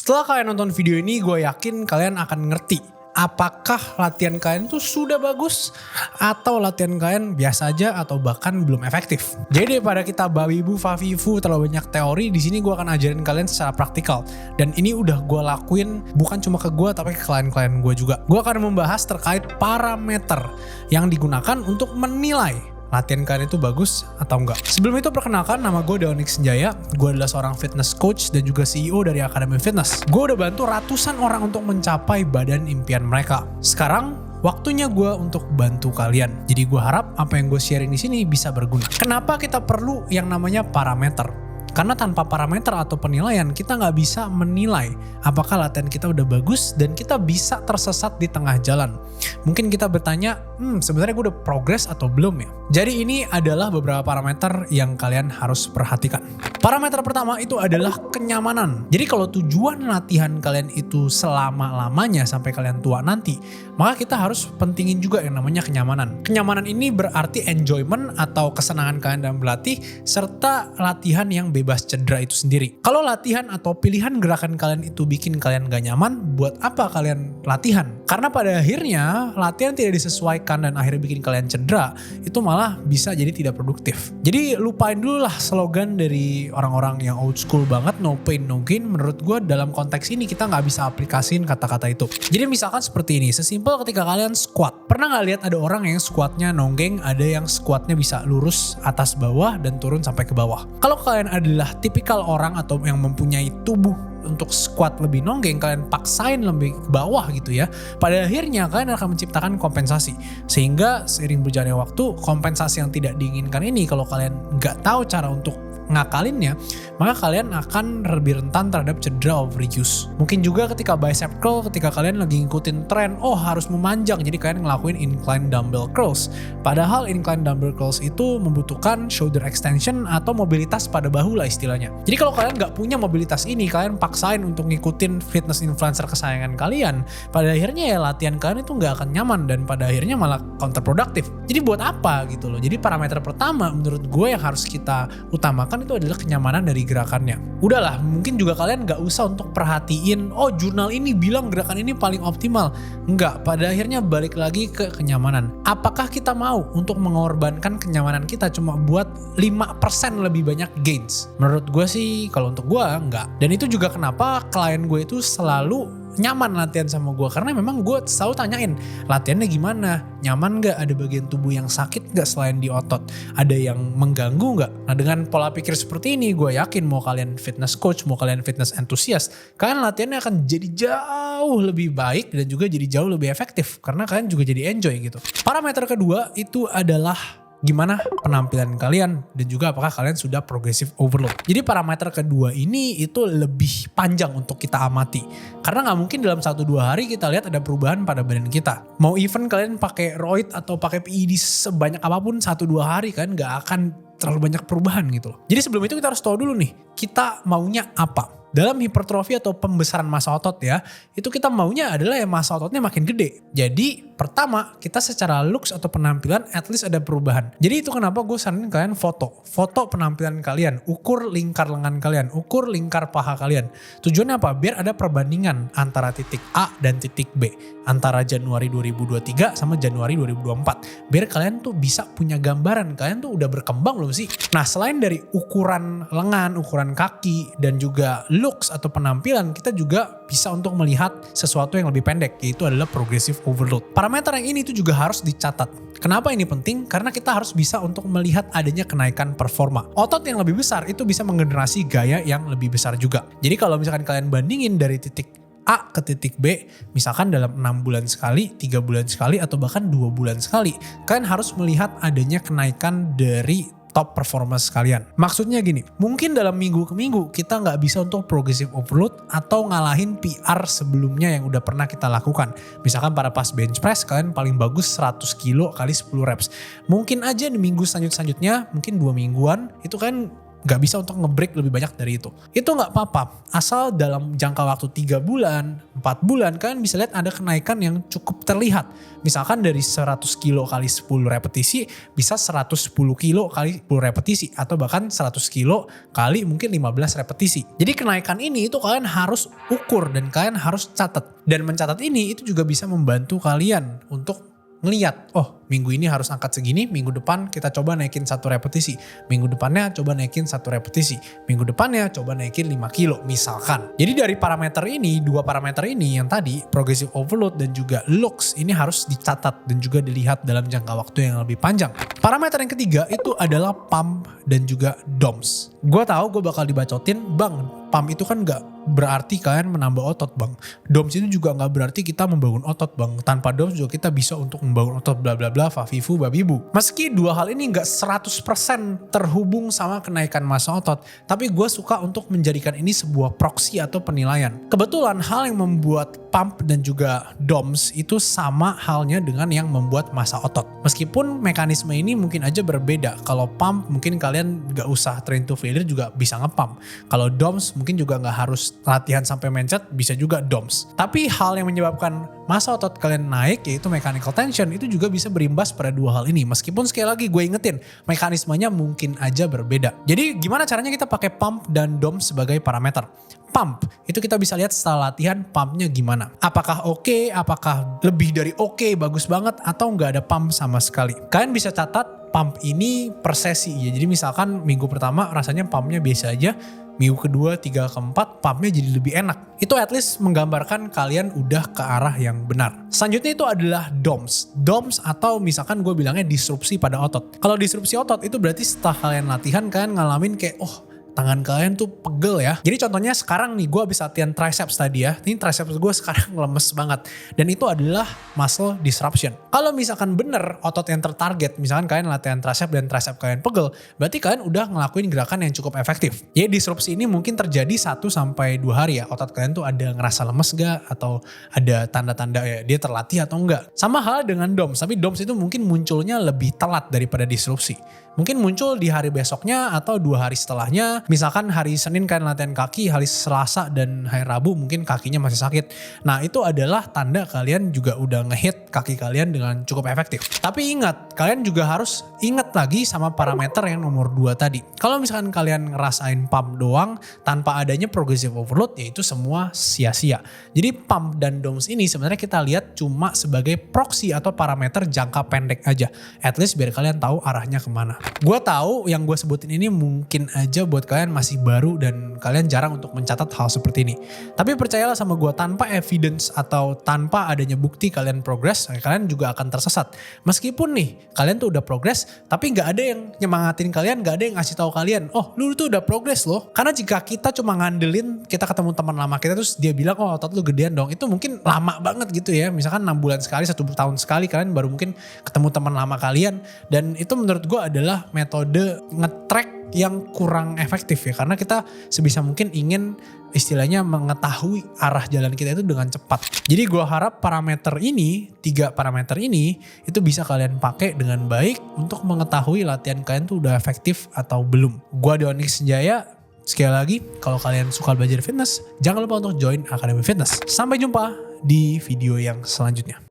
Setelah kalian nonton video ini, gue yakin kalian akan ngerti apakah latihan kalian tuh sudah bagus atau latihan kalian biasa aja atau bahkan belum efektif. Jadi daripada kita babibu fafifu terlalu banyak teori, di sini gue akan ajarin kalian secara praktikal. Dan ini udah gue lakuin bukan cuma ke gue tapi ke klien-klien gue juga. Gue akan membahas terkait parameter yang digunakan untuk menilai latihan kalian itu bagus atau enggak. Sebelum itu perkenalkan, nama gue Daonik Senjaya. Gue adalah seorang fitness coach dan juga CEO dari Akademi Fitness. Gue udah bantu ratusan orang untuk mencapai badan impian mereka. Sekarang waktunya gue untuk bantu kalian. Jadi gue harap apa yang gue sharing di sini bisa berguna. Kenapa kita perlu yang namanya parameter? Karena tanpa parameter atau penilaian kita nggak bisa menilai apakah latihan kita udah bagus dan kita bisa tersesat di tengah jalan. Mungkin kita bertanya, sebenarnya gue udah progres atau belum ya? Jadi ini adalah beberapa parameter yang kalian harus perhatikan. Parameter pertama itu adalah kenyamanan. Jadi kalau tujuan latihan kalian itu selama-lamanya sampai kalian tua nanti, maka kita harus pentingin juga yang namanya kenyamanan. Kenyamanan ini berarti enjoyment atau kesenangan kalian dalam berlatih serta latihan yang bebas cedera itu sendiri. Kalau latihan atau pilihan gerakan kalian itu bikin kalian gak nyaman, buat apa kalian latihan? Karena pada akhirnya latihan tidak disesuaikan dan akhirnya bikin kalian cedera, itu malah bisa jadi tidak produktif. Jadi lupain dulu lah slogan dari orang-orang yang old school banget, no pain no gain. Menurut gue dalam konteks ini kita gak bisa aplikasiin kata-kata itu. Jadi misalkan seperti ini, sesimpel ketika kalian squat. Pernah gak lihat ada orang yang squatnya nonggeng, ada yang squatnya bisa lurus atas bawah dan turun sampai ke bawah. Kalau kalian adalah tipikal orang atau yang mempunyai tubuh untuk squat lebih nonggeng, kalian paksain lebih ke bawah gitu ya. Pada akhirnya kalian akan menciptakan kompensasi. Sehingga seiring berjalannya waktu, kompensasi yang tidak diinginkan ini kalau kalian nggak tahu cara untuk ngakalinnya, maka kalian akan lebih rentan terhadap cedera overuse. Mungkin juga ketika bicep curl, ketika kalian lagi ngikutin tren, harus memanjang, jadi kalian ngelakuin incline dumbbell curls. Padahal incline dumbbell curls itu membutuhkan shoulder extension atau mobilitas pada bahu lah istilahnya. Jadi kalau kalian nggak punya mobilitas ini, kalian paksain untuk ngikutin fitness influencer kesayangan kalian, pada akhirnya ya latihan kalian itu nggak akan nyaman dan pada akhirnya malah counterproductive. Jadi buat apa gitu loh. Jadi parameter pertama menurut gue yang harus kita utamakan itu adalah kenyamanan dari gerakannya. Udahlah, mungkin juga kalian gak usah untuk perhatiin, jurnal ini bilang gerakan ini paling optimal. Enggak, pada akhirnya balik lagi ke kenyamanan. Apakah kita mau untuk mengorbankan kenyamanan kita cuma buat 5% lebih banyak gains? Menurut gue sih, kalau untuk gue enggak. Dan itu juga kenapa klien gue itu selalu nyaman latihan sama gue, karena memang gue selalu tanyain latihannya gimana, nyaman gak, ada bagian tubuh yang sakit gak selain di otot, ada yang mengganggu gak. Nah dengan pola pikir seperti ini, gue yakin mau kalian fitness coach, mau kalian fitness enthusiast, kalian latihannya akan jadi jauh lebih baik dan juga jadi jauh lebih efektif karena kalian juga jadi enjoy gitu. Parameter kedua itu adalah gimana penampilan kalian dan juga apakah kalian sudah progressive overload. Jadi parameter kedua ini itu lebih panjang untuk kita amati. Karena gak mungkin dalam 1-2 hari kita lihat ada perubahan pada badan kita. Mau even kalian pakai roid atau pakai PED sebanyak apapun 1-2 hari kan gak akan terlalu banyak perubahan gitu loh. Jadi sebelum itu kita harus tahu dulu nih, kita maunya apa. Dalam hipertrofi atau pembesaran massa otot ya, itu kita maunya adalah ya massa ototnya makin gede. Jadi pertama kita secara looks atau penampilan at least ada perubahan. Jadi itu kenapa gue saranin kalian foto penampilan kalian, ukur lingkar lengan kalian, ukur lingkar paha kalian. Tujuannya apa? Biar ada perbandingan antara titik A dan titik B, antara Januari 2023 sama Januari 2024. Biar kalian tuh bisa punya gambaran kalian tuh udah berkembang belum sih. Nah selain dari ukuran lengan, ukuran kaki dan juga looks atau penampilan, kita juga bisa untuk melihat sesuatu yang lebih pendek, yaitu adalah progressive overload. Parameter yang ini itu juga harus dicatat. Kenapa ini penting? Karena kita harus bisa untuk melihat adanya kenaikan performa. Otot yang lebih besar itu bisa menggenerasi gaya yang lebih besar juga. Jadi kalau misalkan kalian bandingin dari titik A ke titik B, misalkan dalam 6 bulan sekali, 3 bulan sekali, atau bahkan 2 bulan sekali, kalian harus melihat adanya kenaikan dari top performance kalian. Maksudnya gini, mungkin dalam minggu ke minggu kita nggak bisa untuk progressive overload atau ngalahin PR sebelumnya yang udah pernah kita lakukan. Misalkan pada pas bench press kalian paling bagus 100 kilo kali 10 reps. Mungkin aja di minggu selanjutnya, mungkin 2 mingguan, itu kan nggak bisa untuk nge-break lebih banyak dari itu. Itu nggak apa-apa, asal dalam jangka waktu 3 bulan, 4 bulan, kalian bisa lihat ada kenaikan yang cukup terlihat. Misalkan dari 100 kilo kali 10 repetisi, bisa 110 kilo kali 10 repetisi, atau bahkan 100 kilo kali mungkin 15 repetisi. Jadi kenaikan ini itu kalian harus ukur dan kalian harus catat. Dan mencatat ini itu juga bisa membantu kalian untuk ngeliat, oh minggu ini harus angkat segini, minggu depan kita coba naikin 1 repetisi, minggu depannya coba naikin 1 repetisi, minggu depannya coba naikin 5 kilo misalkan. Jadi dari parameter ini, 2 parameter ini yang tadi, progressive overload dan juga looks, ini harus dicatat dan juga dilihat dalam jangka waktu yang lebih panjang. Parameter yang ketiga itu adalah pump dan juga DOMS. Gue tahu gue bakal dibacotin, bang, pump itu kan gak berarti kalian menambah otot bang. DOMS itu juga gak berarti kita membangun otot bang. Tanpa DOMS juga kita bisa untuk membangun otot bla bla bla, fafifu babibu. Meski dua hal ini gak 100% terhubung sama kenaikan massa otot, tapi gue suka untuk menjadikan ini sebuah proksi atau penilaian. Kebetulan hal yang membuat pump dan juga DOMS itu sama halnya dengan yang membuat massa otot. Meskipun mekanisme ini mungkin aja berbeda. Kalau pump mungkin kalian gak usah train to failure juga bisa nge-pump. Kalau DOMS mungkin juga gak harus latihan sampai mencet, bisa juga DOMS. Tapi hal yang menyebabkan massa otot kalian naik yaitu mechanical tension itu juga bisa berimbas pada dua hal ini. Meskipun sekali lagi gue ingetin mekanismenya mungkin aja berbeda. Jadi gimana caranya kita pakai pump dan DOMS sebagai parameter? Pump itu kita bisa lihat setelah latihan pumpnya gimana. Apakah oke, apakah lebih dari oke, bagus banget, atau nggak ada pump sama sekali. Kalian bisa catat pump ini per sesi ya. Jadi misalkan minggu pertama rasanya pumpnya biasa aja, minggu kedua, 3, keempat pumpnya jadi lebih enak. Itu at least menggambarkan kalian udah ke arah yang benar. Selanjutnya itu adalah DOMS. DOMS atau misalkan gue bilangnya disrupsi pada otot. Kalau disrupsi otot itu berarti setelah kalian latihan kalian ngalamin kayak tangan kalian tuh pegel ya. Jadi contohnya sekarang nih gue habis latihan triceps tadi ya. Ini triceps gue sekarang lemes banget. Dan itu adalah muscle disruption. Kalau misalkan bener otot yang tertarget, misalkan kalian latihan triceps dan triceps kalian pegel, berarti kalian udah ngelakuin gerakan yang cukup efektif. Jadi disrupsi ini mungkin terjadi 1-2 hari ya. Otot kalian tuh ada ngerasa lemes gak? Atau ada tanda-tanda ya dia terlatih atau enggak. Sama hal dengan DOMS. Tapi DOMS itu mungkin munculnya lebih telat daripada disrupsi. Mungkin muncul di hari besoknya atau 2 hari setelahnya. Misalkan hari Senin kalian latihan kaki, hari Selasa dan hari Rabu mungkin kakinya masih sakit. Nah itu adalah tanda kalian juga udah ngehit kaki kalian dengan cukup efektif. Tapi ingat, kalian juga harus ingat lagi sama parameter yang nomor 2 tadi. Kalau misalkan kalian ngerasain pump doang tanpa adanya progressive overload, ya itu semua sia-sia. Jadi pump dan DOMS ini sebenarnya kita lihat cuma sebagai proxy atau parameter jangka pendek aja. At least biar kalian tahu arahnya kemana. Gue tahu yang gue sebutin ini mungkin aja buat kalian masih baru dan kalian jarang untuk mencatat hal seperti ini. Tapi percayalah sama gue, tanpa evidence atau tanpa adanya bukti kalian progress, kalian juga akan tersesat. Meskipun nih kalian tuh udah progress, tapi gak ada yang nyemangatin kalian, gak ada yang ngasih tahu kalian, oh lu tuh udah progress loh. Karena jika kita cuma ngandelin, kita ketemu teman lama kita terus dia bilang, oh otot lu gedean dong, itu mungkin lama banget gitu ya. Misalkan 6 bulan sekali, 1 tahun sekali kalian baru mungkin ketemu teman lama kalian. Dan itu menurut gue adalah metode nge-track yang kurang efektif ya, karena kita sebisa mungkin ingin istilahnya mengetahui arah jalan kita itu dengan cepat. Jadi gue harap parameter ini, 3 parameter ini itu bisa kalian pakai dengan baik untuk mengetahui latihan kalian tuh udah efektif atau belum. Gue Doni Senjaya, sekali lagi kalau kalian suka belajar fitness, jangan lupa untuk join Akademi Fitness. Sampai jumpa di video yang selanjutnya.